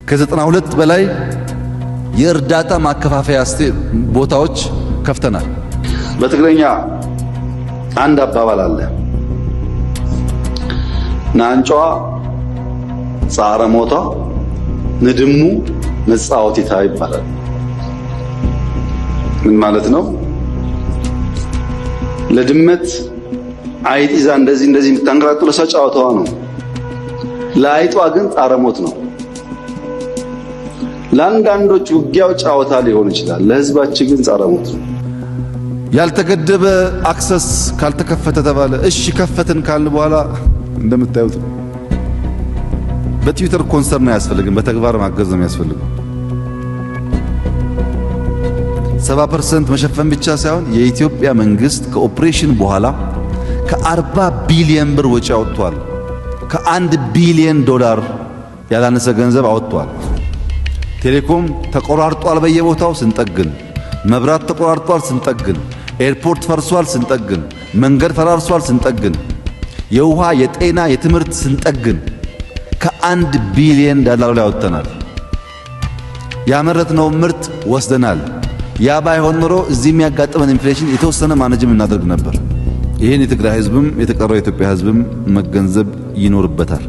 ከ92 በላይ የእርዳታ ማከፋፈያ ቦታዎች ከፍተናል። በትግረኛ አንድ አባባል አለ። ናንጫዋ ጻረ ሞቷ ንድሙ መጻወቲታ ይባላል። ምን ማለት ነው? ለድመት አይጥ ይዛ እንደዚህ የምታንገራጡ ለሷ ጫወታዋ ነው። ለአይጧ ግን ጻረ ሞት ነው። ለአንዳንዶች ውጊያው ጫወታ ሊሆን ይችላል፣ ለህዝባችን ግን ጻረ ሞት ነው። ያልተገደበ አክሰስ ካልተከፈተ ተባለ። እሺ ከፈትን ካልን በኋላ እንደምታዩት በትዊተር ኮንሰርን አያስፈልግም፣ በተግባር ማገዝ ነው የሚያስፈልገው። 70% መሸፈን ብቻ ሳይሆን የኢትዮጵያ መንግስት ከኦፕሬሽን በኋላ ከ40 ቢሊዮን ብር ወጪ አውጥቷል። ከ1 ቢሊዮን ዶላር ያላነሰ ገንዘብ አወጥቷል። ቴሌኮም ተቆራርጧል፣ በየቦታው ስንጠግን፣ መብራት ተቆራርጧል ስንጠግን፣ ኤርፖርት ፈርሷል ስንጠግን፣ መንገድ ፈራርሷል ስንጠግን፣ የውሃ የጤና የትምህርት ስንጠግን ከ1 ቢሊዮን ዶላር ላይ አወጥተናል። ያመረትነው ምርት ወስደናል። ያ ባይሆን ኖሮ እዚህ የሚያጋጥመን ኢንፍሌሽን የተወሰነ ማኔጅም እናደርግ ነበር። ይህን የትግራይ ህዝብም የተቀረው የኢትዮጵያ ህዝብም መገንዘብ ይኖርበታል።